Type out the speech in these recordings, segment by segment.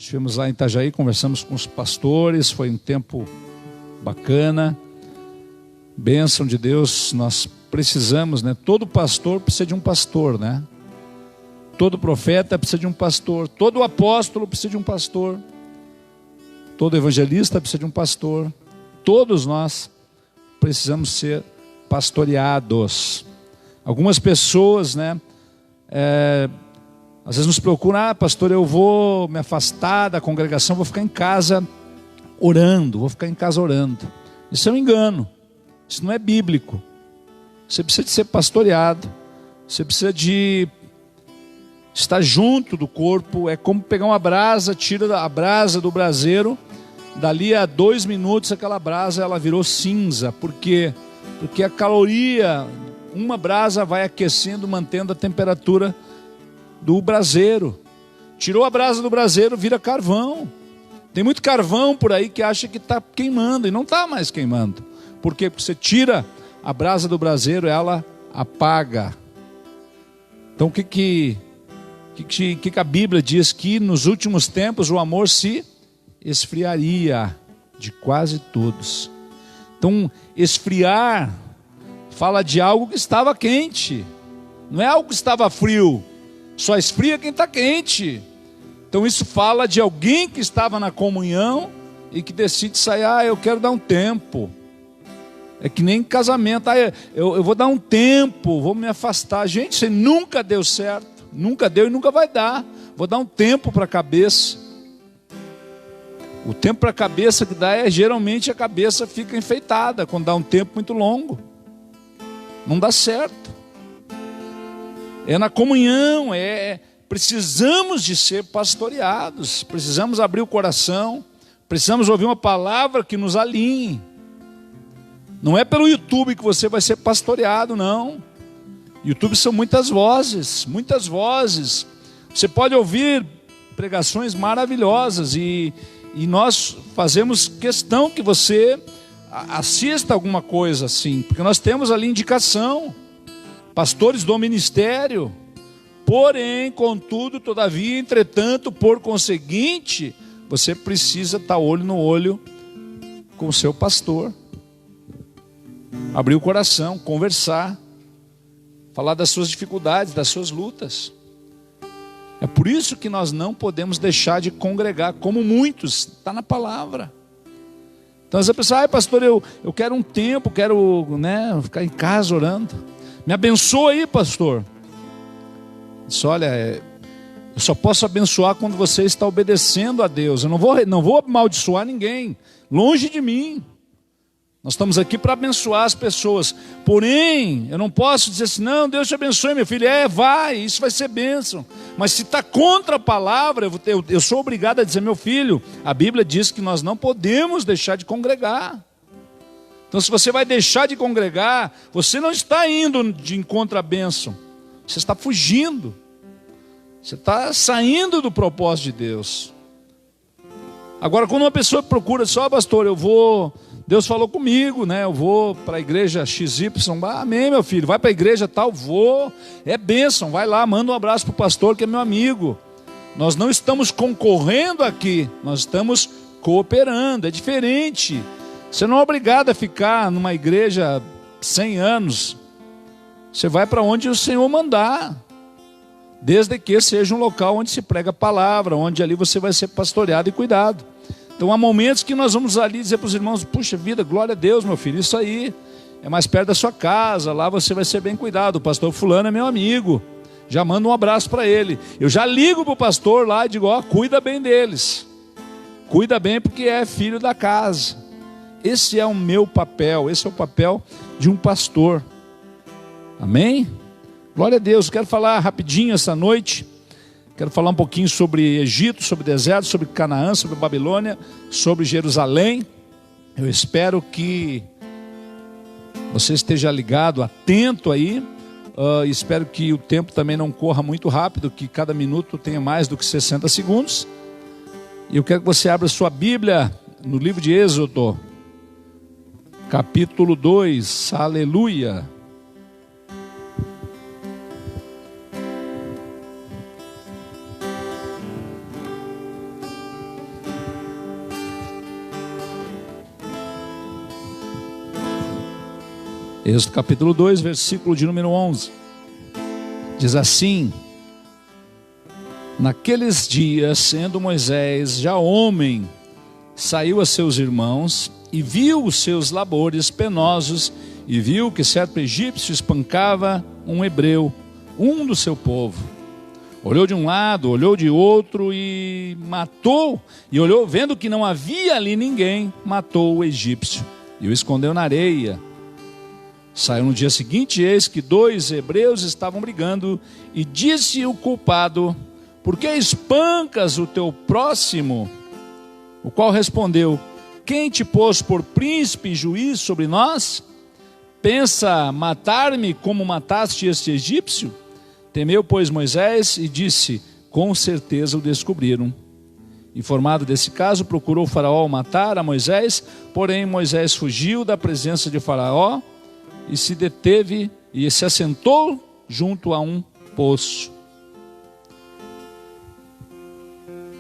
Estivemos lá em Itajaí, conversamos com os pastores, foi um tempo bacana, bênção de Deus. Nós precisamos, né? Todo pastor precisa de um pastor, né? Todo profeta precisa de um pastor, todo apóstolo precisa de um pastor, todo evangelista precisa de um pastor. Todos nós precisamos ser pastoreados. Algumas pessoas, né, às vezes nos procuram: pastor, eu vou me afastar da congregação, vou ficar em casa orando, Isso é um engano, isso não é bíblico. Você precisa de ser pastoreado, você precisa de estar junto do corpo. É como pegar uma brasa, tira a brasa do braseiro, dali a 2 minutos aquela brasa ela virou cinza. Por quê? Porque a caloria, uma brasa vai aquecendo, mantendo a temperatura do braseiro. Tirou a brasa do braseiro, vira carvão. Tem muito carvão por aí que acha que está queimando, e não está mais queimando. Por quê? Porque você tira a brasa do braseiro, ela apaga. Então o que a Bíblia diz? Que nos últimos tempos o amor se esfriaria de quase todos. Então esfriar fala de algo que estava quente, não é algo que estava frio. Só esfria quem está quente. Então isso fala de alguém que estava na comunhão e que decide sair. Eu quero dar um tempo. É que nem casamento. Eu vou dar um tempo, vou me afastar. Gente, isso nunca deu certo. Nunca deu e nunca vai dar. Vou dar um tempo para a cabeça. O tempo para a cabeça que dá geralmente a cabeça fica enfeitada quando dá um tempo muito longo. Não dá certo. É na comunhão, precisamos de ser pastoreados, precisamos abrir o coração, precisamos ouvir uma palavra que nos alinhe. Não é pelo YouTube que você vai ser pastoreado, não. YouTube são muitas vozes. Você pode ouvir pregações maravilhosas e nós fazemos questão que você assista alguma coisa assim, porque nós temos ali indicação, pastores do ministério. Porém, contudo, todavia, entretanto, por conseguinte, você precisa estar olho no olho com o seu pastor, abrir o coração, conversar, falar das suas dificuldades, das suas lutas. É por isso que nós não podemos deixar de congregar, como muitos, está na palavra. Então essa pessoa: pastor, eu quero um tempo, quero, ficar em casa orando. Me abençoa aí, pastor. Disse: olha, eu só posso abençoar quando você está obedecendo a Deus. Eu não vou amaldiçoar ninguém, longe de mim. Nós estamos aqui para abençoar as pessoas. Porém, eu não posso dizer assim: não, Deus te abençoe, meu filho. Vai, isso vai ser bênção. Mas se está contra a palavra, eu sou obrigado a dizer: meu filho, a Bíblia diz que nós não podemos deixar de congregar. Então se você vai deixar de congregar, você não está indo de encontro à bênção. Você está fugindo. Você está saindo do propósito de Deus. Agora, quando uma pessoa procura só: pastor, Deus falou comigo, eu vou para a igreja XY. Amém, meu filho, vai para a igreja tal, vou. É bênção, vai lá, manda um abraço para o pastor que é meu amigo. Nós não estamos concorrendo aqui, nós estamos cooperando, é diferente. Você não é obrigado a ficar numa igreja 100 anos. Você vai para onde o Senhor mandar, desde que seja um local onde se prega a palavra, onde ali você vai ser pastoreado e cuidado. Então há momentos que nós vamos ali dizer para os irmãos: puxa vida, glória a Deus, meu filho, isso aí é mais perto da sua casa, lá você vai ser bem cuidado. O pastor fulano é meu amigo, já manda um abraço para ele. Eu já ligo para o pastor lá e digo: cuida bem deles, cuida bem, porque é filho da casa. Esse é o meu papel, esse é o papel de um pastor. Amém? Glória a Deus. Quero falar rapidinho essa noite. Quero falar um pouquinho sobre Egito, sobre deserto, sobre Canaã, sobre Babilônia, sobre Jerusalém. Eu espero que você esteja ligado, atento aí. Espero que o tempo também não corra muito rápido, que cada minuto tenha mais do que 60 segundos. E eu quero que você abra sua Bíblia no livro de Êxodo, capítulo 2. Aleluia. Êxodo capítulo 2, versículo de número 11. Diz assim: naqueles dias, sendo Moisés já homem, saiu a seus irmãos e viu os seus labores penosos, e viu que certo egípcio espancava um hebreu, um do seu povo. Olhou de um lado, olhou de outro e matou, e olhou, vendo que não havia ali ninguém, matou o egípcio e o escondeu na areia. Saiu no dia seguinte, eis que 2 hebreus estavam brigando, e disse o culpado: por que espancas o teu próximo? O qual respondeu: quem te pôs por príncipe e juiz sobre nós? Pensa matar-me como mataste este egípcio? Temeu, pois, Moisés e disse: com certeza o descobriram. Informado desse caso, procurou Faraó matar a Moisés, porém Moisés fugiu da presença de Faraó e se deteve e se assentou junto a um poço.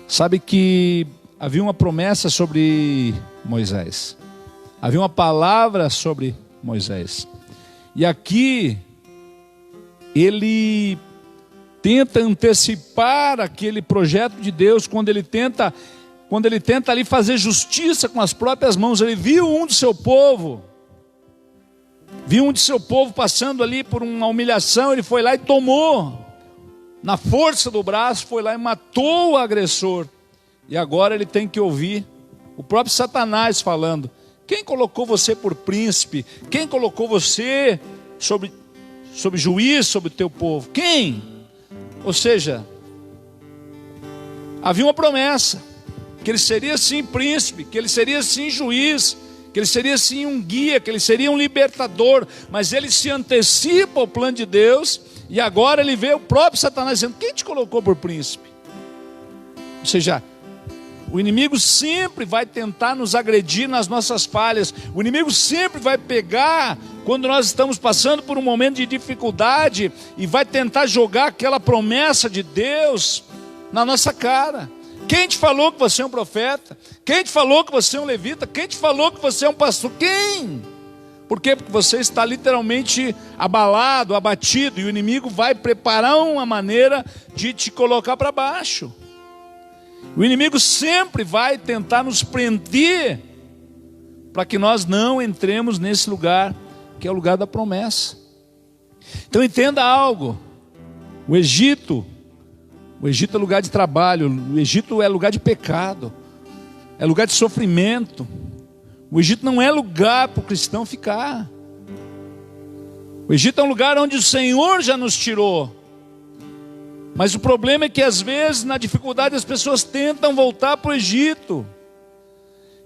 Sabe que havia uma promessa sobre Moisés, havia uma palavra sobre Moisés, e aqui ele tenta antecipar aquele projeto de Deus, quando ele tenta ali fazer justiça com as próprias mãos. Ele viu um de seu povo passando ali por uma humilhação, ele foi lá e tomou, na força do braço, foi lá e matou o agressor. E agora ele tem que ouvir o próprio Satanás falando: quem colocou você por príncipe? Quem colocou você sobre juiz sobre o teu povo? Quem? Ou seja, havia uma promessa, que ele seria sim príncipe, que ele seria sim juiz, que ele seria sim um guia, que ele seria um libertador, mas ele se antecipa ao plano de Deus, e agora ele vê o próprio Satanás dizendo: quem te colocou por príncipe? Ou seja, o inimigo sempre vai tentar nos agredir nas nossas falhas. O inimigo sempre vai pegar quando nós estamos passando por um momento de dificuldade e vai tentar jogar aquela promessa de Deus na nossa cara. Quem te falou que você é um profeta? Quem te falou que você é um levita? Quem te falou que você é um pastor? Quem? Por quê? Porque você está literalmente abalado, abatido, e o inimigo vai preparar uma maneira de te colocar para baixo. O inimigo sempre vai tentar nos prender para que nós não entremos nesse lugar, que é o lugar da promessa. Então entenda algo: o Egito é lugar de trabalho, o Egito é lugar de pecado, é lugar de sofrimento. O Egito não é lugar para o cristão ficar. O Egito é um lugar onde o Senhor já nos tirou. Mas o problema é que às vezes na dificuldade as pessoas tentam voltar para o Egito.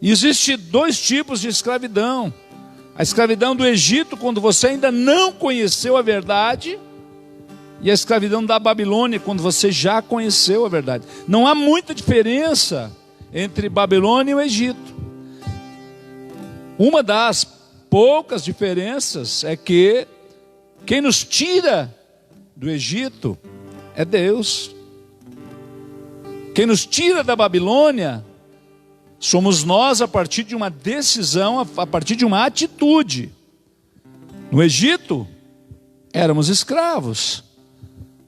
E existe 2 tipos de escravidão: a escravidão do Egito, quando você ainda não conheceu a verdade, e a escravidão da Babilônia, quando você já conheceu a verdade. Não há muita diferença entre Babilônia e o Egito. Uma das poucas diferenças é que quem nos tira do Egito é Deus. Quem nos tira da Babilônia somos nós, a partir de uma decisão, a partir de uma atitude. No Egito, éramos escravos.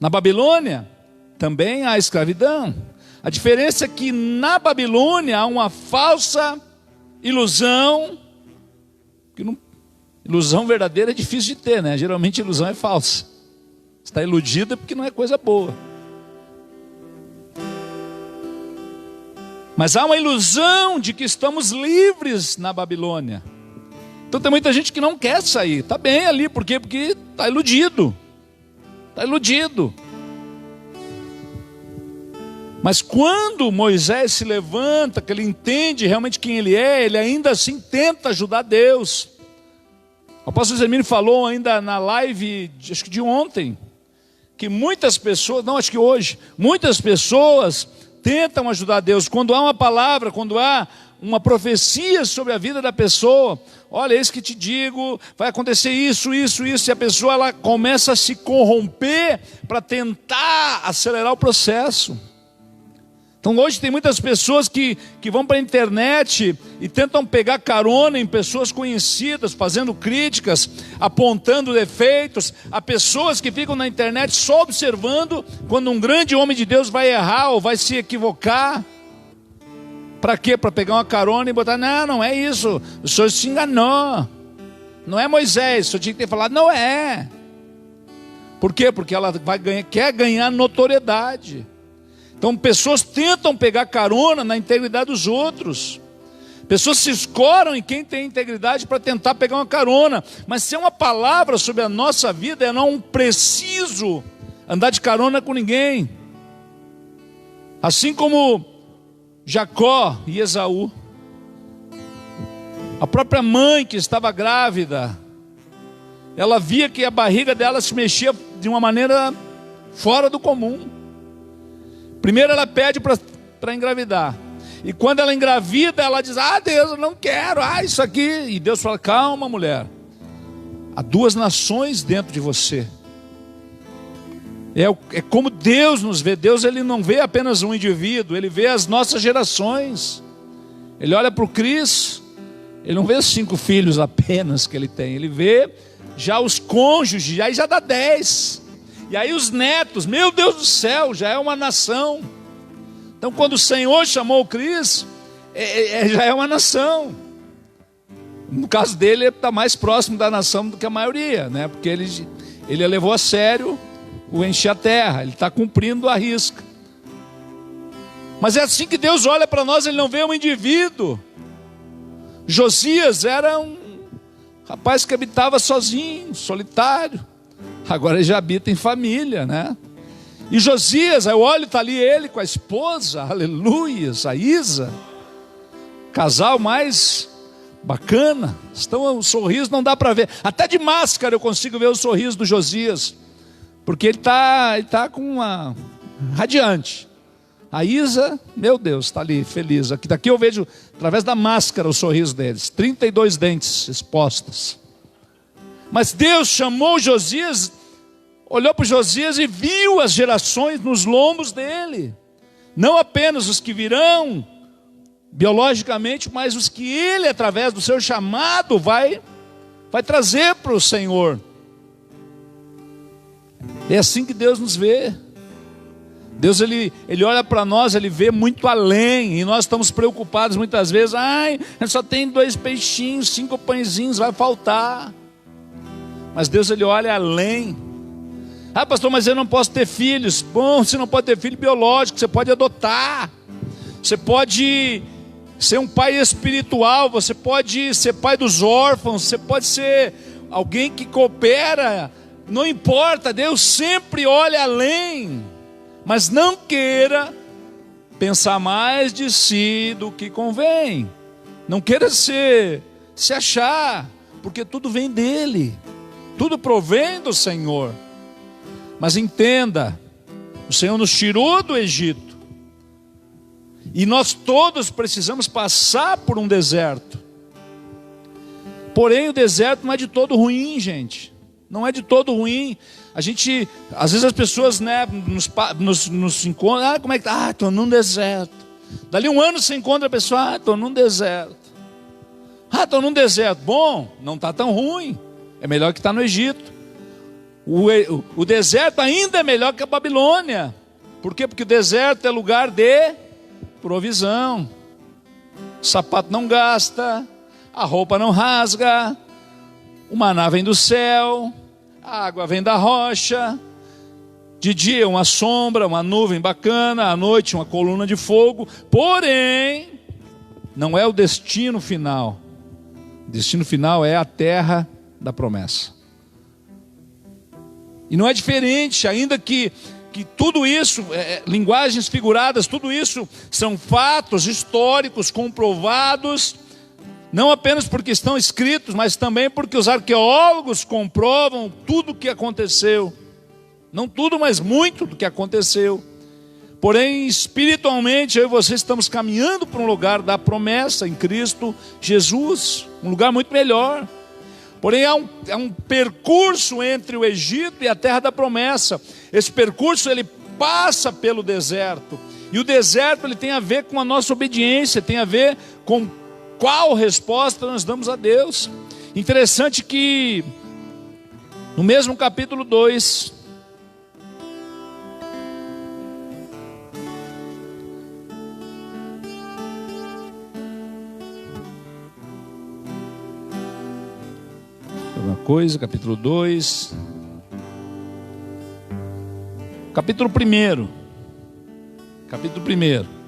Na Babilônia, também há escravidão. A diferença é que na Babilônia há uma falsa ilusão, ilusão verdadeira é difícil de ter, né? Geralmente ilusão é falsa. Está iludida porque não é coisa boa. Mas há uma ilusão de que estamos livres na Babilônia. Então tem muita gente que não quer sair. Está bem ali, por quê? Porque está iludido. Está iludido. Mas quando Moisés se levanta, que ele entende realmente quem ele é, ele ainda assim tenta ajudar Deus. O apóstolo Hermínio falou ainda na live, acho que de ontem, que muitas pessoas, não, acho que hoje, muitas pessoas tentam ajudar Deus. Quando há uma palavra, quando há uma profecia sobre a vida da pessoa, olha, eis que te digo, vai acontecer isso, isso, isso, e a pessoa ela começa a se corromper para tentar acelerar o processo. Então hoje tem muitas pessoas que vão para a internet e tentam pegar carona em pessoas conhecidas, fazendo críticas, apontando defeitos. Há pessoas que ficam na internet só observando quando um grande homem de Deus vai errar ou vai se equivocar. Para quê? Para pegar uma carona e botar, não é isso, o senhor se enganou. Não é Moisés, o senhor tinha que ter falado, não é. Por quê? Porque ela quer ganhar notoriedade. Então pessoas tentam pegar carona na integridade dos outros. Pessoas se escoram em quem tem integridade para tentar pegar uma carona. Mas se é uma palavra sobre a nossa vida, eu não preciso andar de carona com ninguém. Assim como Jacó e Esaú. A própria mãe que estava grávida, ela via que a barriga dela se mexia de uma maneira fora do comum. Primeiro ela pede para engravidar. E quando ela engravida, ela diz, Deus, eu não quero, isso aqui. E Deus fala, calma mulher, há duas nações dentro de você. É como Deus nos vê. Deus, ele não vê apenas um indivíduo, ele vê as nossas gerações. Ele olha para o Cris, ele não vê os 5 filhos apenas que ele tem, ele vê já os cônjuges, aí já dá 10. E aí os netos, meu Deus do céu, já é uma nação. Então quando o Senhor chamou o Cris, já é uma nação. No caso dele, ele está mais próximo da nação do que a maioria, né? Porque ele levou a sério o encher a terra, ele está cumprindo a risca. Mas é assim que Deus olha para nós, ele não vê um indivíduo. Josias era um rapaz que habitava sozinho, solitário. Agora ele já habita em família, né? E Josias, eu olho, está ali ele com a esposa, aleluia, a Isa. Casal mais bacana. Então o sorriso não dá para ver. Até de máscara eu consigo ver o sorriso do Josias. Porque ele tá com uma radiante. A Isa, meu Deus, está ali feliz. Daqui eu vejo, através da máscara, o sorriso deles. 32 dentes expostos. Mas Deus chamou Josias, olhou para Josias e viu as gerações nos lombos dele. Não apenas os que virão biologicamente, mas os que ele, através do seu chamado, vai trazer para o Senhor. É assim que Deus nos vê. Deus, ele olha para nós, ele vê muito além. E nós estamos preocupados muitas vezes. Só tem 2 peixinhos, 5 pãezinhos, vai faltar. Mas Deus, ele olha além. Pastor, mas eu não posso ter filhos. Bom, você não pode ter filho biológico, você pode adotar. Você pode ser um pai espiritual, você pode ser pai dos órfãos, você pode ser alguém que coopera. Não importa, Deus sempre olha além. Mas não queira pensar mais de si do que convém. Não queira se achar, porque tudo vem dele. Tudo provém do Senhor. Mas entenda, o Senhor nos tirou do Egito. E nós todos precisamos passar por um deserto. Porém o deserto não é de todo ruim, gente. Não é de todo ruim. Às vezes as pessoas, né, nos encontram. Como é que tá? Estou num deserto. Dali um ano você encontra a pessoa. Estou num deserto. Estou num deserto. Bom, não está tão ruim. É melhor que está no Egito. O deserto ainda é melhor que a Babilônia. Por quê? Porque o deserto é lugar de provisão. O sapato não gasta, a roupa não rasga, o maná vem do céu, a água vem da rocha. De dia uma sombra, uma nuvem bacana, à noite uma coluna de fogo. Porém, não é o destino final. O destino final é a terra da promessa. E não é diferente, ainda que tudo isso, linguagens figuradas, tudo isso são fatos históricos comprovados, não apenas porque estão escritos, mas também porque os arqueólogos comprovam tudo o que aconteceu. Não tudo, mas muito do que aconteceu. Porém, espiritualmente, eu e você estamos caminhando para um lugar da promessa em Cristo Jesus, um lugar muito melhor. Porém, há um percurso entre o Egito e a terra da promessa. Esse percurso, ele passa pelo deserto. E o deserto ele tem a ver com a nossa obediência, tem a ver com qual resposta nós damos a Deus. Interessante que no mesmo capítulo 2, capítulo 2, capítulo 1,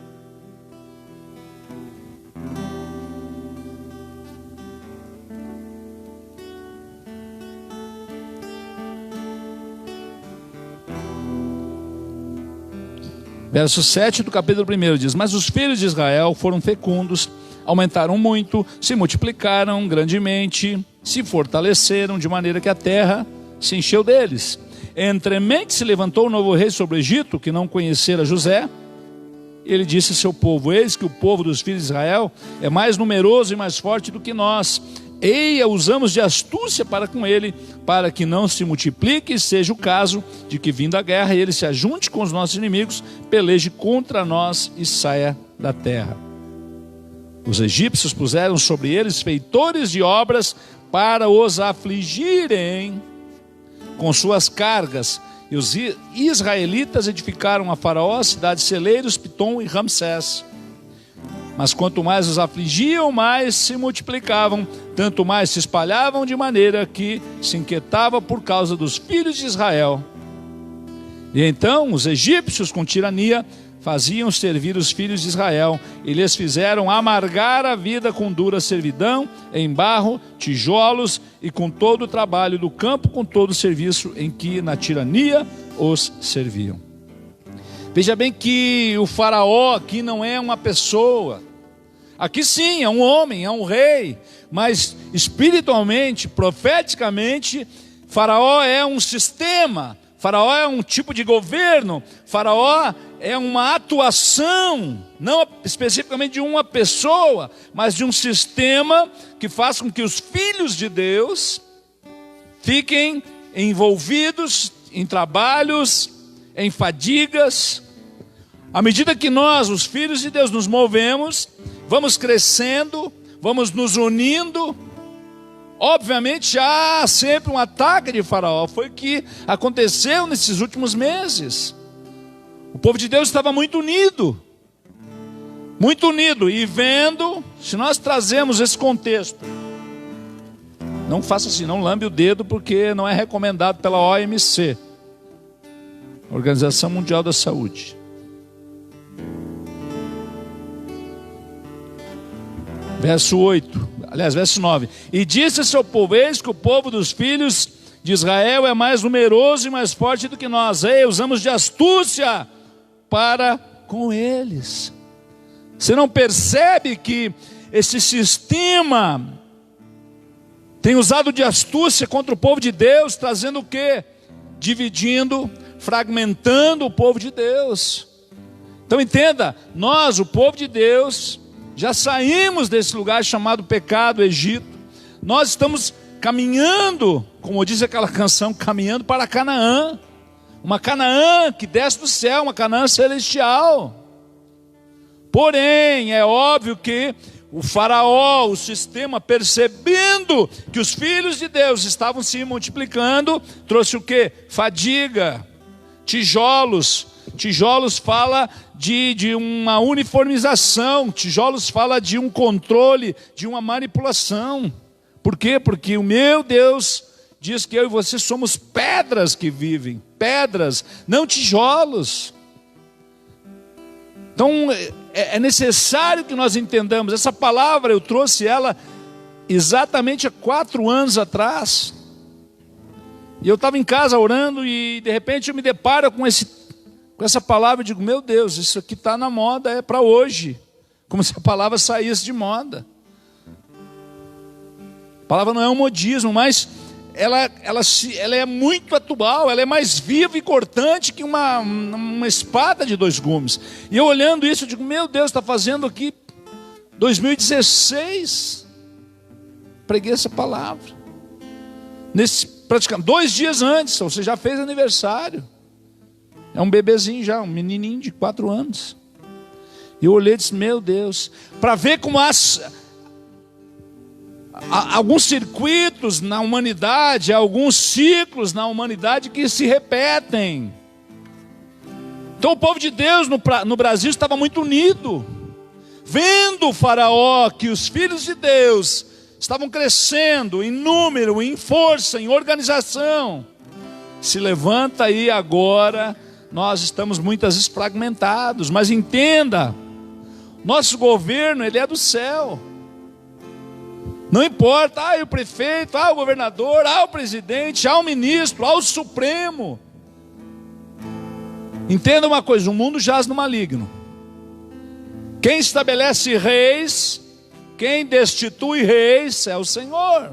verso 7 do capítulo 1 diz: mas os filhos de Israel foram fecundos, aumentaram muito, se multiplicaram grandemente, se fortaleceram, de maneira que a terra se encheu deles. Entremente se levantou um novo rei sobre o Egito, que não conhecera José. Ele disse a seu povo: eis que o povo dos filhos de Israel é mais numeroso e mais forte do que nós. Eia, usamos de astúcia para com ele, para que não se multiplique, e seja o caso de que, vindo a guerra, ele se ajunte com os nossos inimigos, peleje contra nós e saia da terra. Os egípcios puseram sobre eles feitores de obras para os afligirem com suas cargas. E os israelitas edificaram a Faraó cidades celeiros, Pitom e Ramsés. Mas quanto mais os afligiam, mais se multiplicavam, tanto mais se espalhavam, de maneira que se inquietava por causa dos filhos de Israel. E então os egípcios, com tirania, faziam servir os filhos de Israel, e lhes fizeram amargar a vida com dura servidão, em barro, tijolos, e com todo o trabalho do campo, com todo o serviço em que na tirania os serviam. Veja bem que o faraó aqui não é uma pessoa. Aqui sim, é um homem, é um rei, mas espiritualmente, profeticamente, faraó é um sistema, faraó é um tipo de governo, faraó é uma atuação, não especificamente de uma pessoa, mas de um sistema que faz com que os filhos de Deus fiquem envolvidos em trabalhos, em fadigas. À medida que nós, os filhos de Deus, nos movemos, vamos crescendo, vamos nos unindo. Obviamente há sempre um ataque de faraó. Foi o que aconteceu nesses últimos meses. O povo de Deus estava muito unido, e vendo, se nós trazemos esse contexto, não faça assim, não lambe o dedo, porque não é recomendado pela OMC, Organização Mundial da Saúde. Verso 8, aliás, verso 9. E disse a seu povo: eis que o povo dos filhos de Israel é mais numeroso e mais forte do que nós. Ei, usamos de astúcia para com eles. Você não percebe que esse sistema tem usado de astúcia contra o povo de Deus, trazendo o quê? Dividindo, fragmentando o povo de Deus. Então entenda, nós, o povo de Deus, já saímos desse lugar chamado pecado, Egito. Nós estamos caminhando, como diz aquela canção, caminhando para Canaã. Uma Canaã que desce do céu, uma Canaã celestial. Porém, é óbvio que o faraó, o sistema, percebendo que os filhos de Deus estavam se multiplicando, trouxe o quê? Fadiga, tijolos. Tijolos fala de uma uniformização, tijolos fala de um controle, de uma manipulação. Por quê? Porque o meu Deus diz que eu e você somos pedras que vivem, pedras, não tijolos. Então é necessário que nós entendamos, essa palavra eu trouxe ela exatamente há 4 anos atrás, e eu estava em casa orando e de repente eu me deparo com essa palavra e digo: meu Deus, isso aqui está na moda, é para hoje, como se a palavra saísse de moda. A palavra não é um modismo, mas ela é muito atual, ela é mais viva e cortante que uma espada de 2 gumes. E eu olhando isso, eu digo: meu Deus, está fazendo aqui 2016, preguei essa palavra, praticamente 2 dias antes, você já fez aniversário, é um bebezinho já, um menininho de 4 anos, E eu olhei e disse, meu Deus, para ver como há alguns circuitos na humanidade, alguns ciclos na humanidade que se repetem. Então o povo de Deus no Brasil estava muito unido, vendo o faraó, que os filhos de Deus estavam crescendo em número, em força, em organização. Se levanta aí agora, nós estamos muitas vezes fragmentados, mas entenda, nosso governo, ele é do céu. Não importa, o prefeito, o governador, o presidente, o ministro, o Supremo. Entenda uma coisa, o mundo jaz no maligno. Quem estabelece reis, quem destitui reis é o Senhor.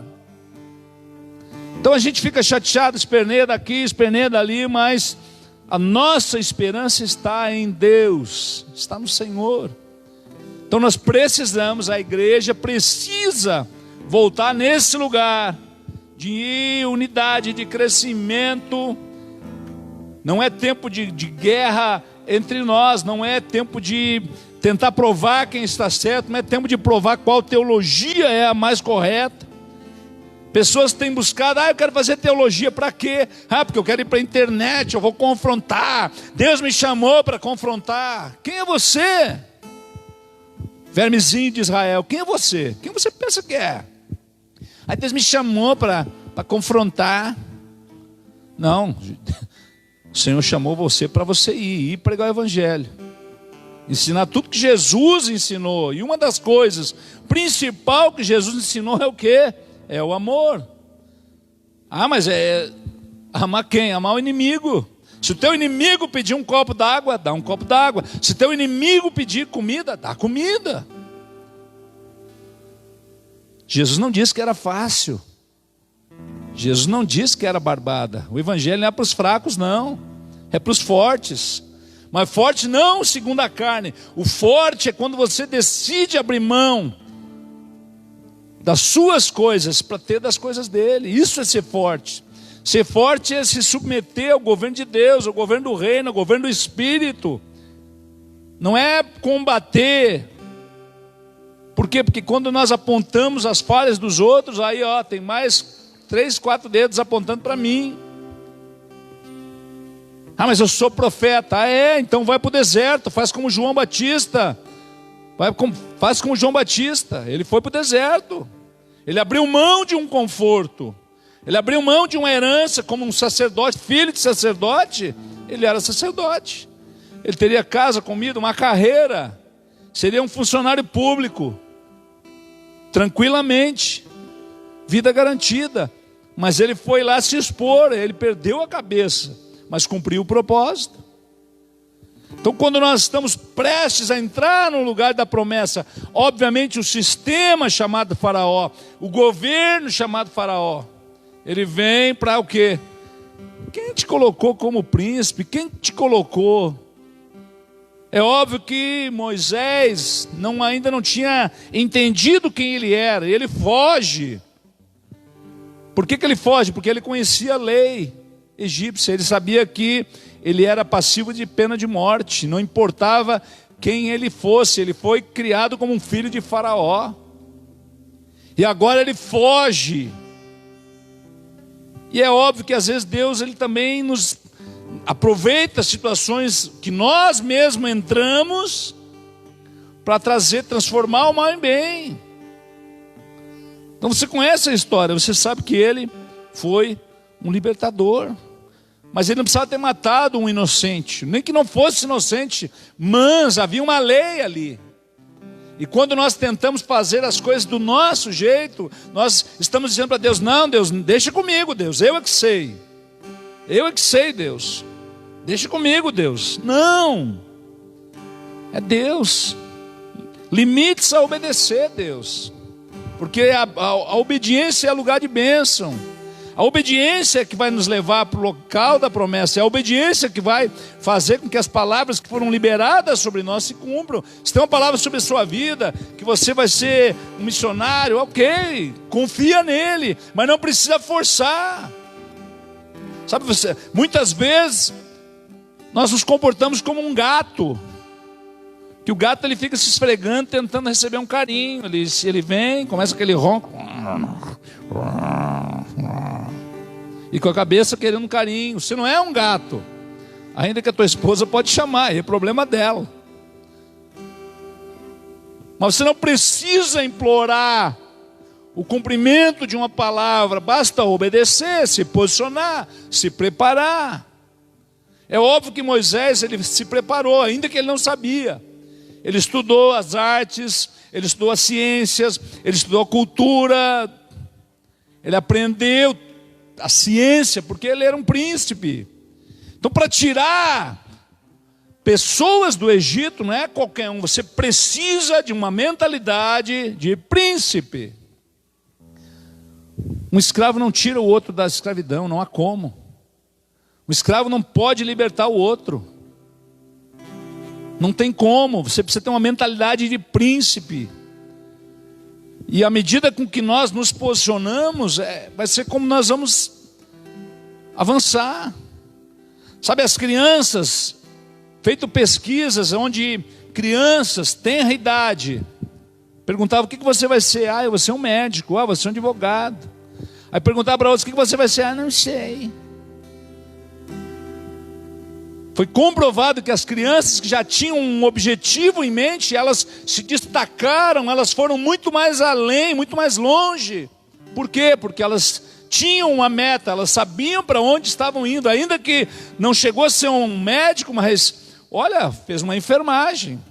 Então a gente fica chateado, esperneia daqui, esperneia dali, mas a nossa esperança está em Deus, está no Senhor. Então nós precisamos, a igreja precisa voltar nesse lugar de unidade, de crescimento. Não é tempo de guerra entre nós, não é tempo de tentar provar quem está certo, não é tempo de provar qual teologia é a mais correta. Pessoas têm buscado, eu quero fazer teologia, para quê? Porque eu quero ir para a internet, eu vou confrontar. Deus me chamou para confrontar. Quem é você? Vermezinho de Israel, quem é você? Quem você pensa que é? Aí Deus me chamou para confrontar. Não, o Senhor chamou você para você ir pregar o evangelho, ensinar tudo que Jesus ensinou. E uma das coisas principal que Jesus ensinou é o quê? É o amor. Mas amar quem? Amar o inimigo. Se o teu inimigo pedir um copo d'água, dá um copo d'água. Se o teu inimigo pedir comida, dá comida. Jesus não disse que era fácil. Jesus não disse que era barbada. O evangelho não é para os fracos, não. É para os fortes. Mas forte não segundo a carne. O forte é quando você decide abrir mão das suas coisas para ter das coisas dele. Isso é ser forte. Ser forte é se submeter ao governo de Deus, ao governo do reino, ao governo do Espírito. Não é combater. Por quê? Porque quando nós apontamos as falhas dos outros, aí tem mais 3, 4 dedos apontando para mim. Mas eu sou profeta. Então vai para o deserto, faz como João Batista. Faz como João Batista. Ele foi para o deserto. Ele abriu mão de um conforto. Ele abriu mão de uma herança como um sacerdote, filho de sacerdote. Ele era sacerdote. Ele teria casa, comida, uma carreira. Seria um funcionário público. Tranquilamente. Vida garantida. Mas ele foi lá se expor. Ele perdeu a cabeça, mas cumpriu o propósito. Então quando nós estamos prestes a entrar no lugar da promessa, obviamente o sistema chamado faraó, o governo chamado faraó, ele vem para o quê? Quem te colocou como príncipe? Quem te colocou? É óbvio que Moisés ainda não tinha entendido quem ele era. Ele foge. Por que ele foge? Porque ele conhecia a lei egípcia. Ele sabia que ele era passivo de pena de morte. Não importava quem ele fosse. Ele foi criado como um filho de Faraó. E agora ele foge. E é óbvio que às vezes Deus ele também nos aproveita situações que nós mesmos entramos para transformar o mal em bem. Então você conhece a história, você sabe que ele foi um libertador. Mas ele não precisava ter matado um inocente, nem que não fosse inocente, mas havia uma lei ali. E quando nós tentamos fazer as coisas do nosso jeito, nós estamos dizendo para Deus, não, Deus, deixa comigo, Deus, eu é que sei. Eu é que sei, Deus. Deixa comigo, Deus. Não. É Deus. Limite-se a obedecer, Deus. Porque a obediência é lugar de bênção. A obediência é que vai nos levar para o local da promessa. É a obediência que vai fazer com que as palavras que foram liberadas sobre nós se cumpram. Se tem uma palavra sobre a sua vida, que você vai ser um missionário, ok, confia nele, mas não precisa forçar. Sabe, muitas vezes nós nos comportamos como um gato Que o gato ele fica se esfregando, tentando receber um carinho. Ele vem, começa aquele ronco. E com a cabeça querendo um carinho. Você não é um gato. Ainda que a tua esposa pode chamar, é problema dela. Mas você não precisa implorar o cumprimento de uma palavra. Basta obedecer, se posicionar, se preparar. É óbvio que Moisés ele se preparou, ainda que ele não sabia. Ele estudou as artes, ele estudou as ciências, ele estudou a cultura, ele aprendeu a ciência, porque ele era um príncipe. Então, para tirar pessoas do Egito, não é qualquer um, você precisa de uma mentalidade de príncipe. Um escravo não tira o outro da escravidão, não há como. Um escravo não pode libertar o outro. Não tem como, você precisa ter uma mentalidade de príncipe. E à medida com que nós nos posicionamos, vai ser como nós vamos avançar. Sabe, as crianças, feito pesquisas onde crianças, tenra idade, perguntavam: o que você vai ser? Eu vou ser um médico. Vou ser um advogado. Aí perguntava para outros: o que você vai ser? Não sei. Foi comprovado que as crianças que já tinham um objetivo em mente, elas se destacaram, elas foram muito mais além, muito mais longe. Por quê? Porque elas tinham uma meta, elas sabiam para onde estavam indo, ainda que não chegou a ser um médico, mas, olha, fez uma enfermagem.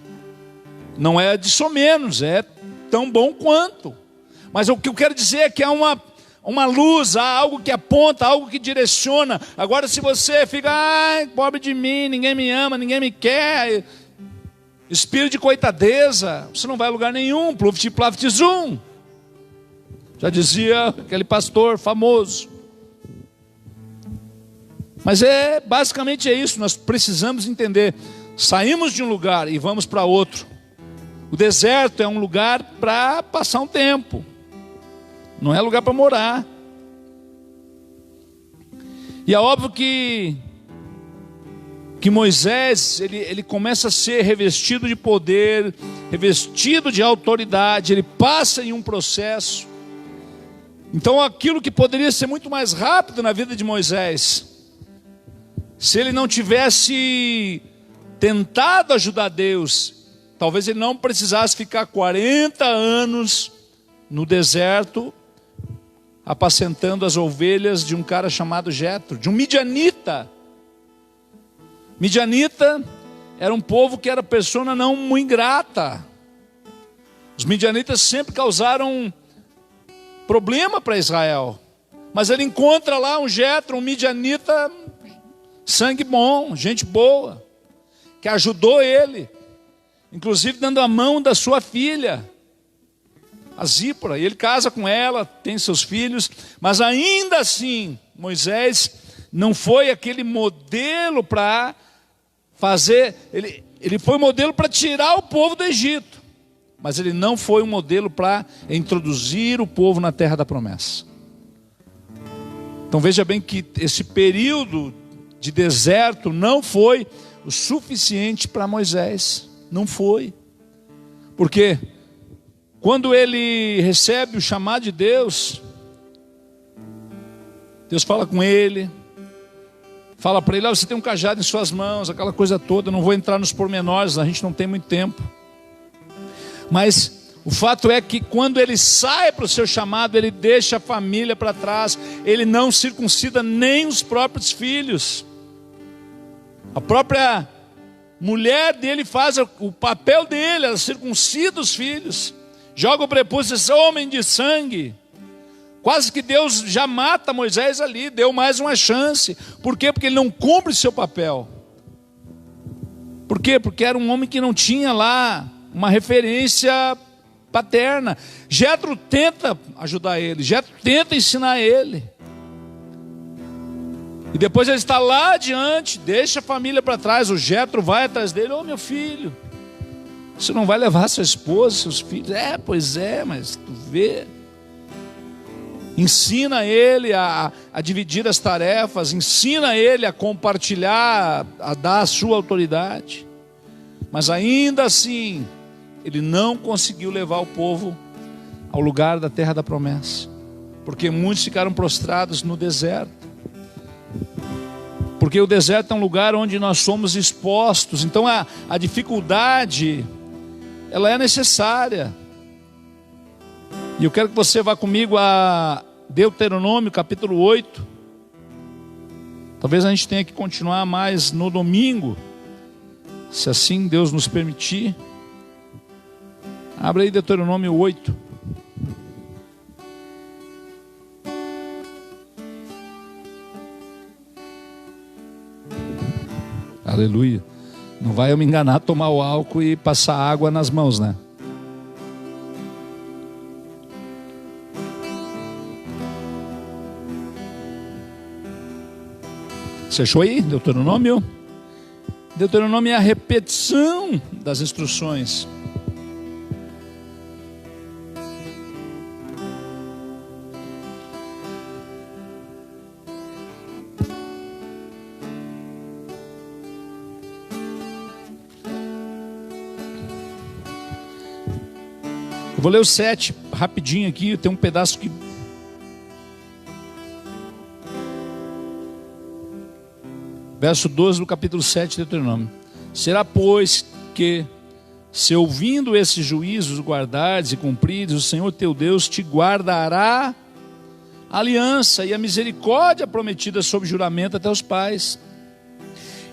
Não é disso menos, é tão bom quanto. Mas o que eu quero dizer é que há uma luz, há algo que aponta, algo que direciona. Agora, se você fica: ai, pobre de mim, ninguém me ama, ninguém me quer, espírito de coitadeza, você não vai a lugar nenhum. Pluft plaft zum. Já dizia aquele pastor famoso. Mas basicamente é isso. Nós precisamos entender. Saímos de um lugar e vamos para outro. O deserto é um lugar para passar um tempo, não é lugar para morar. E é óbvio que Moisés ele começa a ser revestido de poder, revestido de autoridade. Ele passa em um processo. Então aquilo que poderia ser muito mais rápido na vida de Moisés, se ele não tivesse tentado ajudar Deus, talvez ele não precisasse ficar 40 anos no deserto, apacentando as ovelhas de um cara chamado Jetro, de um midianita. Midianita era um povo que era persona não muito ingrata. Os midianitas sempre causaram problema para Israel. Mas ele encontra lá um Jetro, um midianita, sangue bom, gente boa, que ajudou ele, inclusive dando a mão da sua filha, a Zípora. E ele casa com ela, tem seus filhos. Mas ainda assim, Moisés não foi aquele modelo para fazer. Ele foi modelo para tirar o povo do Egito, mas ele não foi um modelo para introduzir o povo na terra da promessa. Então veja bem que esse período de deserto não foi o suficiente para Moisés. Não foi. Por quê? Quando ele recebe o chamado de Deus, Deus fala com ele, fala para ele: você tem um cajado em suas mãos, aquela coisa toda. Eu não vou entrar nos pormenores, a gente não tem muito tempo. Mas o fato é que quando ele sai para o seu chamado, ele deixa a família para trás. Ele não circuncida nem os próprios filhos. A própria mulher dele faz o papel dele, ela circuncida os filhos. Joga o prepúcio, esse homem de sangue. Quase que Deus já mata Moisés ali, deu mais uma chance. Por quê? Porque ele não cumpre seu papel. Por quê? Porque era um homem que não tinha lá uma referência paterna. Jetro tenta ajudar ele, Jetro tenta ensinar ele. E depois ele está lá adiante, deixa a família para trás. O Jetro vai atrás dele: meu filho, você não vai levar sua esposa, seus filhos? Pois é, mas tu vê. Ensina ele a dividir as tarefas, ensina ele a compartilhar, a dar a sua autoridade. Mas ainda assim, ele não conseguiu levar o povo ao lugar da terra da promessa, porque muitos ficaram prostrados no deserto. Porque o deserto é um lugar onde nós somos expostos. Então a dificuldade, ela é necessária. E eu quero que você vá comigo a Deuteronômio capítulo 8. Talvez a gente tenha que continuar mais no domingo, se assim Deus nos permitir. Abra aí Deuteronômio 8. Aleluia. Não vai eu me enganar, tomar o álcool e passar água nas mãos, né? Você achou aí? Deuteronômio? Deuteronômio é a repetição das instruções. Eu vou ler o 7 rapidinho aqui, tem um pedaço que... Verso 12 do capítulo 7 de Deuteronômio. Será, pois, que, se ouvindo esses juízos guardares e cumprides, o Senhor teu Deus te guardará a aliança e a misericórdia prometida sob juramento a teus pais.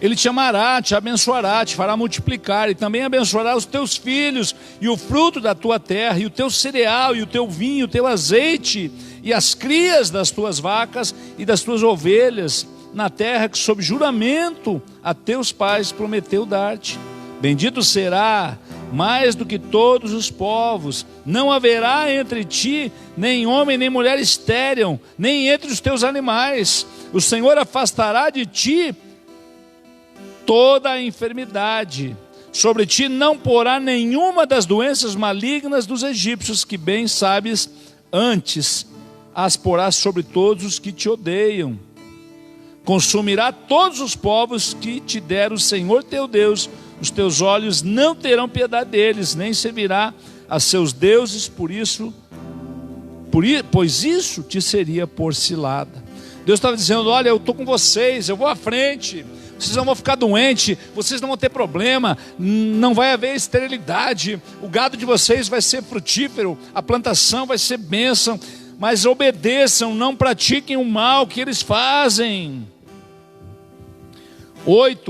Ele te amará, te abençoará, te fará multiplicar e também abençoará os teus filhos e o fruto da tua terra e o teu cereal e o teu vinho, o teu azeite e as crias das tuas vacas e das tuas ovelhas, na terra que sob juramento a teus pais prometeu dar-te. Bendito será mais do que todos os povos. Não haverá entre ti nem homem nem mulher estéril, nem entre os teus animais. O Senhor afastará de ti toda a enfermidade. Sobre ti não porá nenhuma das doenças malignas dos egípcios, que bem sabes, antes as porá sobre todos os que te odeiam. Consumirá todos os povos que te der o Senhor teu Deus. Os teus olhos não terão piedade deles, nem servirá a seus deuses, pois isso te seria por cilada. Deus estava dizendo: olha, eu estou com vocês, eu vou à frente, vocês não vão ficar doentes, vocês não vão ter problema, não vai haver esterilidade, o gado de vocês vai ser frutífero, a plantação vai ser bênção, mas obedeçam, não pratiquem o mal que eles fazem.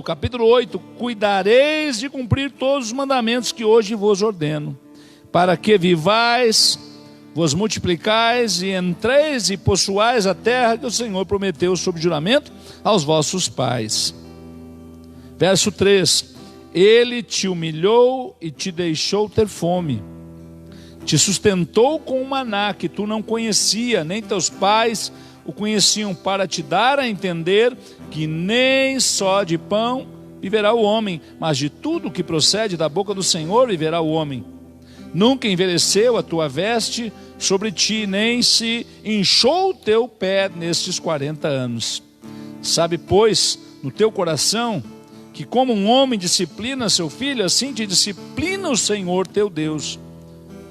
Capítulo 8, cuidareis de cumprir todos os mandamentos que hoje vos ordeno, para que vivais, vos multiplicais e entreis e possuais a terra que o Senhor prometeu sob juramento aos vossos pais. Verso 3, ele te humilhou e te deixou ter fome, te sustentou com o maná que tu não conhecia, nem teus pais o conheciam, para te dar a entender que nem só de pão viverá o homem, mas de tudo que procede da boca do Senhor viverá o homem. Nunca envelheceu a tua veste sobre ti, nem se inchou o teu pé nestes 40 anos. Sabe, pois, no teu coração, que como um homem disciplina seu filho, assim te disciplina o Senhor teu Deus.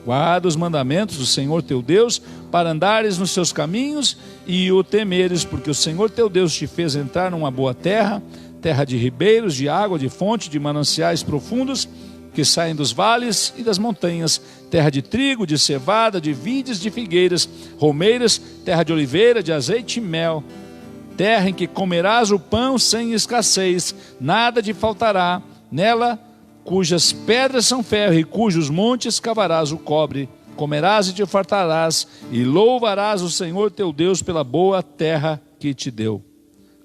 Guarda os mandamentos do Senhor teu Deus, para andares nos seus caminhos e o temeres, porque o Senhor teu Deus te fez entrar numa boa terra, terra de ribeiros, de água, de fonte, de mananciais profundos, que saem dos vales e das montanhas, terra de trigo, de cevada, de vides, de figueiras, romeiras, terra de oliveira, de azeite e mel, terra em que comerás o pão sem escassez, nada te faltará, nela cujas pedras são ferro e cujos montes cavarás o cobre. Comerás e te fartarás, e louvarás o Senhor teu Deus pela boa terra que te deu.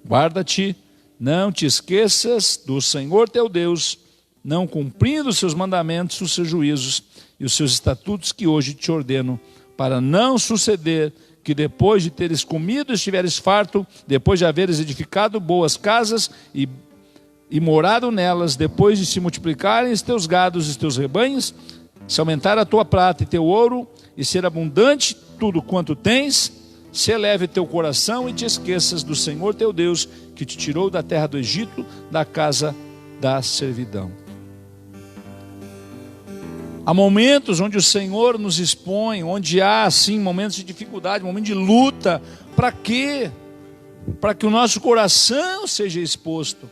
Guarda-te, não te esqueças do Senhor teu Deus, não cumprindo os seus mandamentos, os seus juízos e os seus estatutos que hoje te ordeno, para não suceder que depois de teres comido estiveres farto, depois de haveres edificado boas casas e morado nelas, depois de se multiplicarem os teus gados e os teus rebanhos, se aumentar a tua prata e teu ouro, e ser abundante tudo quanto tens, se eleve teu coração e te esqueças do Senhor teu Deus, que te tirou da terra do Egito, da casa da servidão. Há momentos onde o Senhor nos expõe, onde há assim momentos de dificuldade, momentos de luta. Para quê? Para que o nosso coração seja exposto.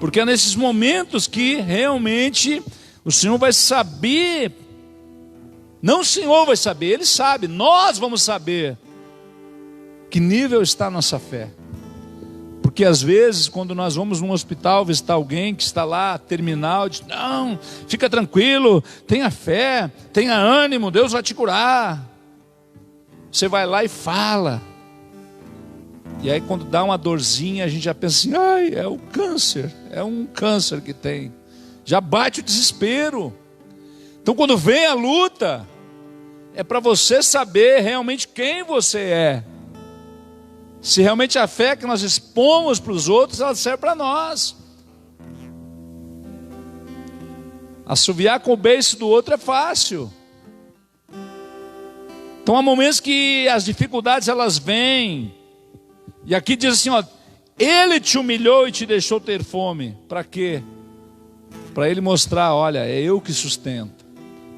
Porque é nesses momentos que realmente o Senhor vai saber. Não o Senhor vai saber, Ele sabe, nós vamos saber que nível está a nossa fé. Porque às vezes quando nós vamos num hospital visitar alguém que está lá, terminal, diz, não, fica tranquilo, tenha fé, tenha ânimo, Deus vai te curar. Você vai lá e fala. E aí quando dá uma dorzinha, a gente já pensa assim, ai, é o câncer, é um câncer que tem. Já bate o desespero. Então quando vem a luta, é para você saber realmente quem você é. Se realmente a fé que nós expomos para os outros, ela serve para nós. Assoviar com o beiço do outro é fácil. Então há momentos que as dificuldades elas vêm. E aqui diz assim, ó, Ele te humilhou e te deixou ter fome. Para quê? Para Ele mostrar, olha, é eu que sustento.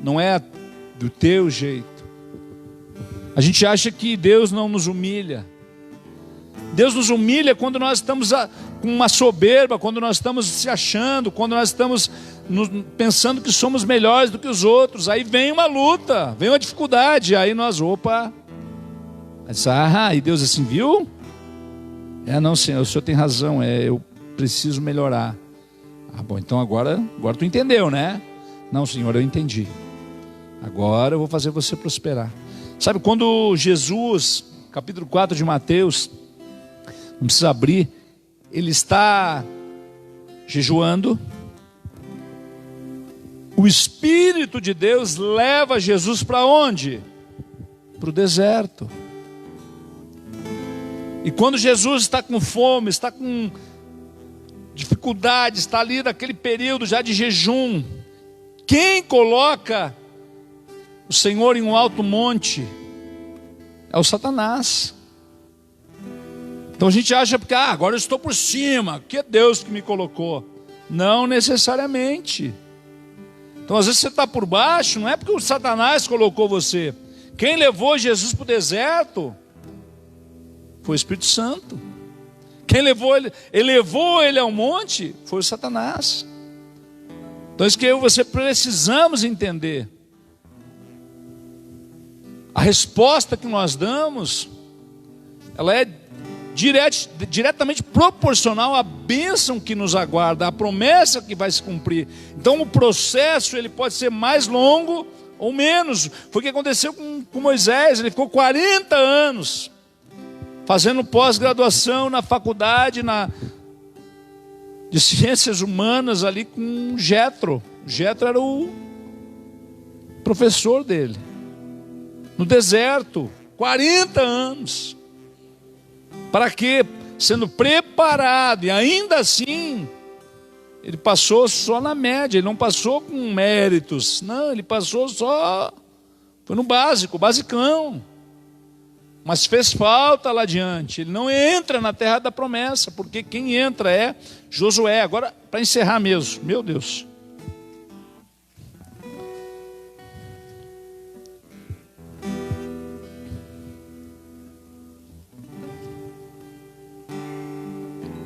Não é do teu jeito. A gente acha que Deus não nos humilha. Deus nos humilha quando nós estamos com uma soberba, quando nós estamos se achando, quando nós estamos pensando que somos melhores do que os outros. Aí vem uma luta, vem uma dificuldade, aí nós, e Deus assim, viu? Não, Senhor, o Senhor tem razão, eu preciso melhorar. Bom, então agora tu entendeu, né? Não, Senhor, eu entendi. Agora eu vou fazer você prosperar. Sabe, quando Jesus, capítulo 4 de Mateus, não precisa abrir, ele está jejuando. O Espírito de Deus leva Jesus para onde? Para o deserto. E quando Jesus está com fome, está com dificuldade, está ali naquele período já de jejum, quem coloca o Senhor em um alto monte é o Satanás. Então a gente acha que agora eu estou por cima, que é Deus que me colocou. Não necessariamente. Então às vezes você está por baixo, não é porque o Satanás colocou você. Quem levou Jesus para o deserto foi o Espírito Santo. Quem levou ele ao monte foi o Satanás. Então isso que eu e você precisamos entender. A resposta que nós damos, ela é diretamente proporcional à bênção que nos aguarda, à promessa que vai se cumprir. Então o processo ele pode ser mais longo ou menos. Foi o que aconteceu com Moisés. Ele ficou 40 anos fazendo pós-graduação na faculdade de ciências humanas ali com Jetro. Jetro era o professor dele. No deserto, 40 anos. Para quê? Sendo preparado. E ainda assim, ele passou só na média. Ele não passou com méritos. Não, ele passou só... Foi no básico, basicão. Mas fez falta lá adiante. Ele não entra na terra da promessa. Porque quem entra é Josué. Agora, para encerrar mesmo. Meu Deus.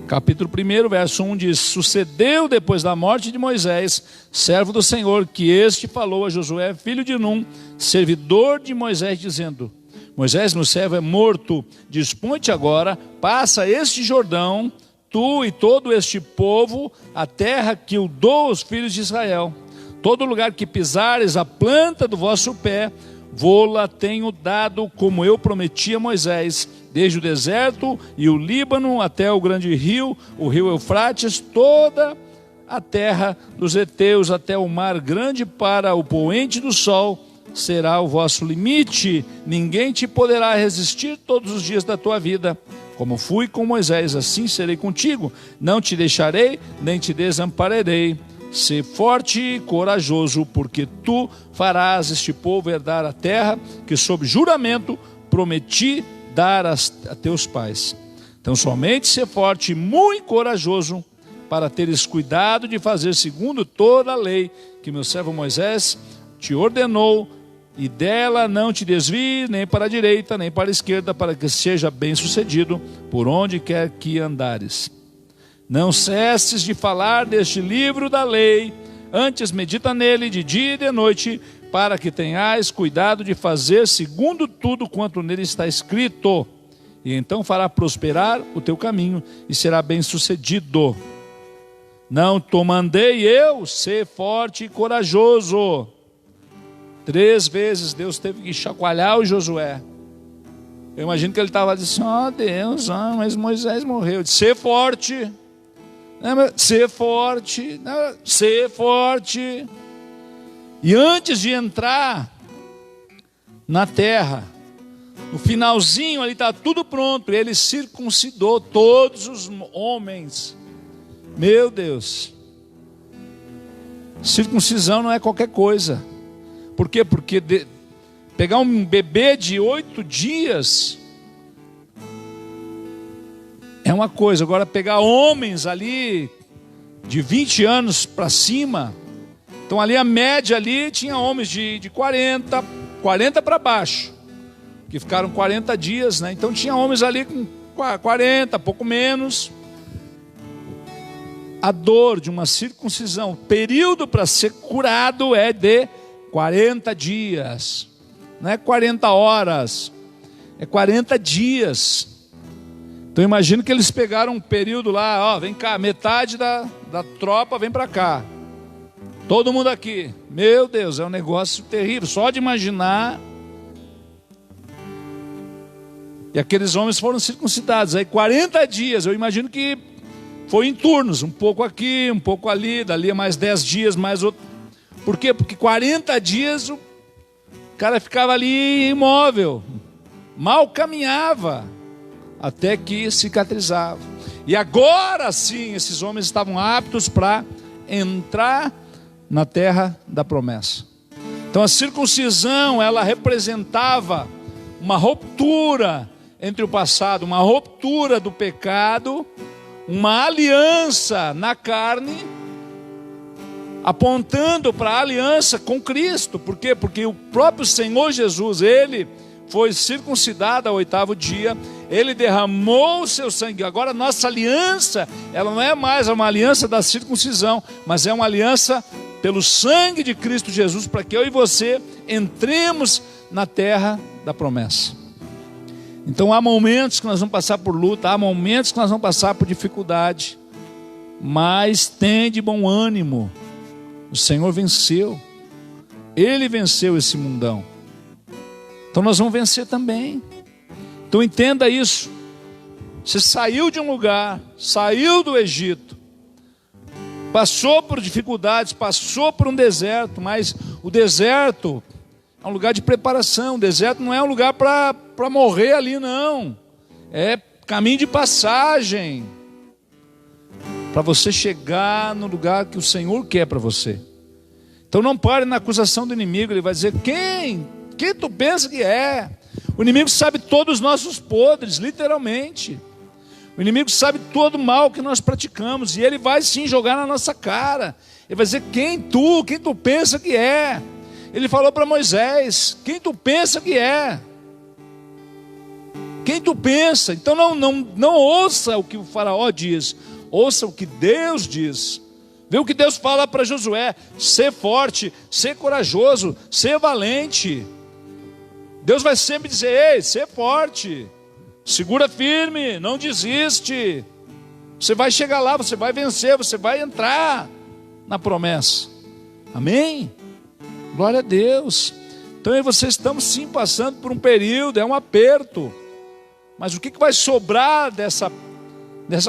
Capítulo 1, verso 1 diz: sucedeu depois da morte de Moisés, servo do Senhor, que este falou a Josué, filho de Num, servidor de Moisés, dizendo: Moisés, meu servo, é morto, dispõe-te agora, passa este Jordão, tu e todo este povo, a terra que eu dou aos filhos de Israel. Todo lugar que pisares a planta do vosso pé, vô-la tenho dado, como eu prometi a Moisés, desde o deserto e o Líbano até o grande rio, o rio Eufrates, toda a terra dos heteus até o mar grande para o poente do sol, será o vosso limite. Ninguém te poderá resistir todos os dias da tua vida. Como fui com Moisés, assim serei contigo. Não te deixarei, nem te desampararei. Sê forte e corajoso, porque tu farás este povo herdar a terra que sob juramento prometi dar a teus pais. Então somente ser forte e muito corajoso, para teres cuidado de fazer segundo toda a lei que meu servo Moisés te ordenou, e dela não te desvie nem para a direita, nem para a esquerda, para que seja bem-sucedido por onde quer que andares. Não cesses de falar deste livro da lei, antes medita nele de dia e de noite, para que tenhais cuidado de fazer segundo tudo quanto nele está escrito, e então fará prosperar o teu caminho e será bem-sucedido. Não te mandei eu, ser forte e corajoso. 3 vezes Deus teve que chacoalhar o Josué. Eu imagino que ele estava dizendo, Deus, mas Moisés morreu. Disse, ser forte, ser forte, ser forte. E antes de entrar na terra, no finalzinho ali está tudo pronto, ele circuncidou todos os homens. Meu Deus, circuncisão não é qualquer coisa. Por quê? Porque pegar um bebê de 8 dias é uma coisa. Agora pegar homens ali de 20 anos para cima. Então ali a média ali tinha homens de 40 para baixo, que ficaram 40 dias, né? Então tinha homens ali com 40, pouco menos. A dor de uma circuncisão, o período para ser curado é de 40 dias, não é 40 horas, é 40 dias. Então imagino que eles pegaram um período lá, vem cá, metade da tropa vem para cá, todo mundo aqui. Meu Deus, é um negócio terrível, só de imaginar. E aqueles homens foram circuncidados, aí 40 dias, eu imagino que foi em turnos, um pouco aqui, um pouco ali, dali a mais 10 dias, mais outro. Por quê? Porque 40 dias o cara ficava ali imóvel, mal caminhava, até que cicatrizava. E agora sim, esses homens estavam aptos para entrar na terra da promessa. Então a circuncisão, ela representava uma ruptura entre o passado, uma ruptura do pecado, uma aliança na carne, apontando para a aliança com Cristo. Por quê? Porque o próprio Senhor Jesus, ele foi circuncidado ao 8º dia, ele derramou o seu sangue. Agora nossa aliança, ela não é mais uma aliança da circuncisão, mas é uma aliança pelo sangue de Cristo Jesus, para que eu e você entremos na terra da promessa. Então há momentos que nós vamos passar por luta, há momentos que nós vamos passar por dificuldade, mas tem de bom ânimo. O Senhor venceu, Ele venceu esse mundão, então nós vamos vencer também. Então entenda isso. Você saiu de um lugar, saiu do Egito, passou por dificuldades, passou por um deserto, mas o deserto é um lugar de preparação. O deserto não é um lugar para morrer ali, não. É caminho de passagem, para você chegar no lugar que o Senhor quer para você. Então não pare na acusação do inimigo. Ele vai dizer, quem tu pensa que é? O inimigo sabe todos os nossos podres, literalmente. O inimigo sabe todo o mal que nós praticamos, e ele vai sim jogar na nossa cara. Ele vai dizer, quem tu pensa que é? Ele falou para Moisés, quem tu pensa que é? Quem tu pensa? Então não ouça o que o faraó diz, ouça o que Deus diz. Vê o que Deus fala para Josué: ser forte, ser corajoso, ser valente. Deus vai sempre dizer, ei, ser forte, segura firme, não desiste. Você vai chegar lá, você vai vencer, você vai entrar na promessa. Amém? Glória a Deus. Então eu e você estamos sim passando por um período, é um aperto. Mas o que vai sobrar dessa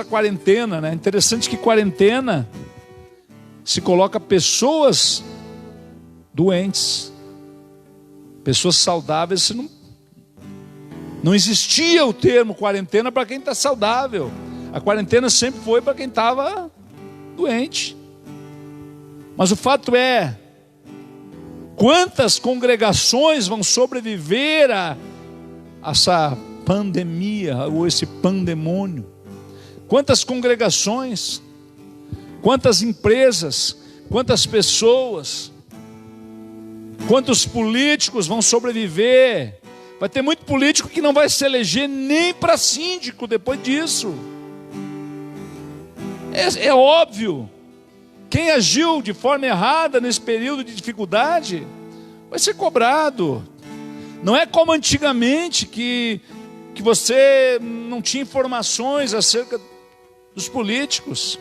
quarentena, né? Interessante que quarentena se coloca pessoas doentes, pessoas saudáveis. Não existia o termo quarentena para quem está saudável. A quarentena sempre foi para quem estava doente. Mas o fato é, quantas congregações vão sobreviver a essa pandemia ou esse pandemônio? Quantas congregações, quantas empresas, quantas pessoas, Quantos políticos vão sobreviver? Vai ter muito político que não vai se eleger nem para síndico depois disso. É óbvio. Quem agiu de forma errada nesse período de dificuldade vai ser cobrado. Não é como antigamente que você não tinha informações acerca dos políticos.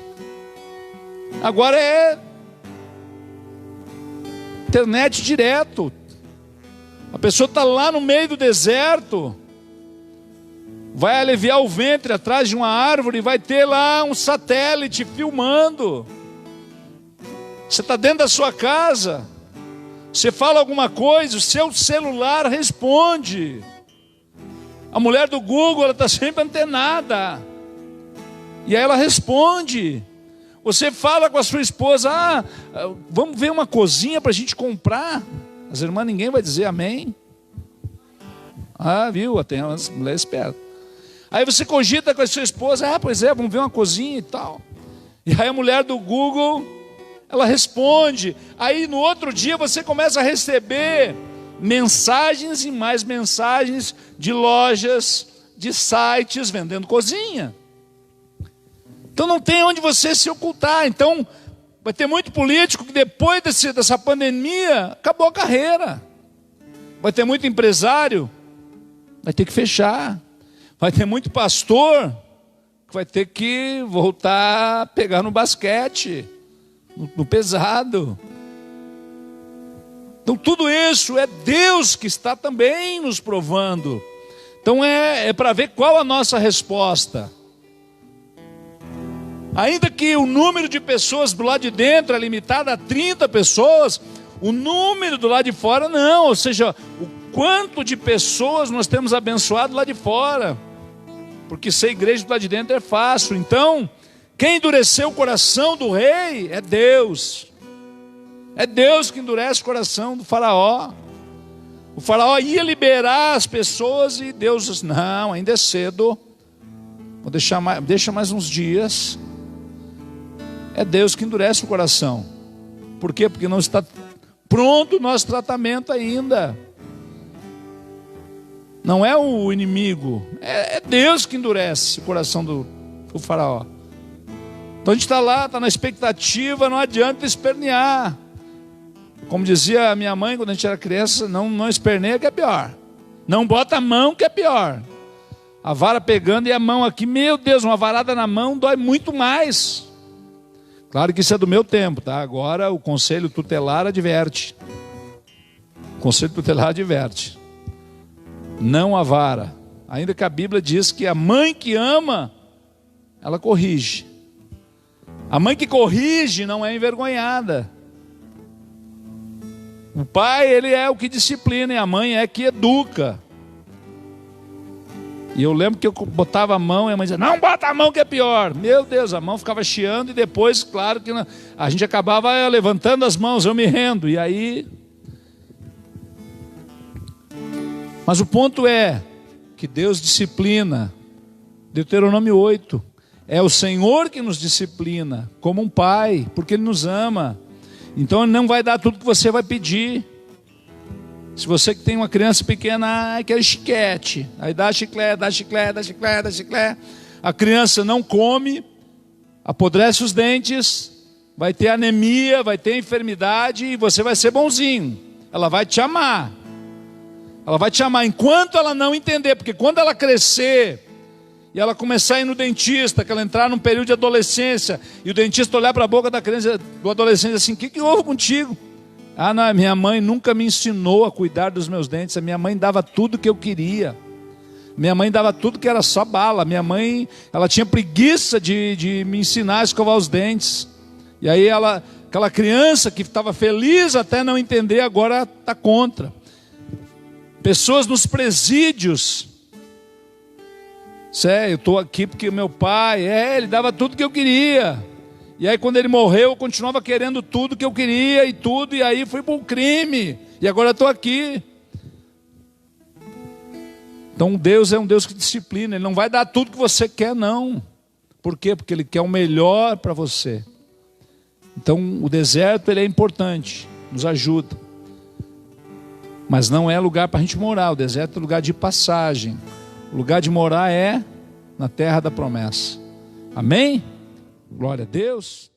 Agora é internet direto. A pessoa está lá no meio do deserto, vai aliviar o ventre atrás de uma árvore e vai ter lá um satélite filmando. Você está dentro da sua casa, você fala alguma coisa, o seu celular responde. A mulher do Google, ela está sempre antenada, e aí ela responde. Você fala com a sua esposa, vamos ver uma cozinha para a gente comprar. As irmãs, ninguém vai dizer amém. Viu, tem umas mulheres espertas. Aí você cogita com a sua esposa, pois é, vamos ver uma cozinha e tal. E aí a mulher do Google, ela responde. Aí no outro dia você começa a receber mensagens e mais mensagens de lojas, de sites vendendo cozinha. Então não tem onde você se ocultar. Então vai ter muito político que depois dessa pandemia acabou a carreira. Vai ter muito empresário, vai ter que fechar. Vai ter muito pastor que vai ter que voltar a pegar no basquete, no pesado. Então tudo isso é Deus que está também nos provando. Então é para ver qual a nossa resposta. Ainda que o número de pessoas do lado de dentro é limitado a 30 pessoas, o número do lado de fora não. Ou seja, o quanto de pessoas nós temos abençoado lá de fora. Porque ser igreja do lado de dentro é fácil. Então, quem endureceu o coração do rei é Deus. É Deus que endurece o coração do faraó. O faraó ia liberar as pessoas e Deus disse, não, ainda é cedo. Deixa mais uns dias. É Deus que endurece o coração. Por quê? Porque não está pronto o nosso tratamento ainda. Não é o inimigo, é Deus que endurece o coração do faraó. Então a gente está lá, está na expectativa, não adianta espernear. Como dizia a minha mãe quando a gente era criança, não esperneia que é pior. Não bota a mão que é pior. A vara pegando e a mão aqui, meu Deus, uma varada na mão dói muito mais. Claro que isso é do meu tempo, tá? Agora o conselho tutelar adverte. O conselho tutelar adverte. Não a vara. Ainda que a Bíblia diz que a mãe que ama, ela corrige. A mãe que corrige não é envergonhada. O pai, ele é o que disciplina, e a mãe é que educa. E eu lembro que eu botava a mão e a mãe dizia, não bota a mão que é pior. Meu Deus, a mão ficava chiando e depois, claro que a gente acabava levantando as mãos, eu me rendo. E aí... Mas o ponto é que Deus disciplina. Deuteronômio 8. É o Senhor que nos disciplina, como um pai, porque Ele nos ama. Então Ele não vai dar tudo que você vai pedir. Se você que tem uma criança pequena, quer chiclete. Aí dá chiclete, dá chiclete, dá chiclete, dá chiclete. A criança não come, apodrece os dentes, vai ter anemia, vai ter enfermidade e você vai ser bonzinho. Ela vai te amar. Ela vai te amar enquanto ela não entender, porque quando ela crescer e ela começar a ir no dentista, que ela entrar num período de adolescência, e o dentista olhar para a boca da criança, do adolescente assim, o que houve contigo? Não, minha mãe nunca me ensinou a cuidar dos meus dentes, a minha mãe dava tudo que eu queria. Minha mãe dava tudo que era só bala. Minha mãe, ela tinha preguiça de me ensinar a escovar os dentes. E aí aquela criança que estava feliz até não entender, agora está contra. Pessoas nos presídios. Eu estou aqui porque o meu pai, ele dava tudo que eu queria. E aí quando ele morreu, eu continuava querendo tudo que eu queria e tudo. E aí fui para o crime. E agora estou aqui. Então Deus é um Deus que disciplina. Ele não vai dar tudo que você quer, não. Por quê? Porque Ele quer o melhor para você. Então o deserto, ele é importante. Nos ajuda. Mas não é lugar para a gente morar. O deserto é lugar de passagem. O lugar de morar é na terra da promessa. Amém? Glória a Deus.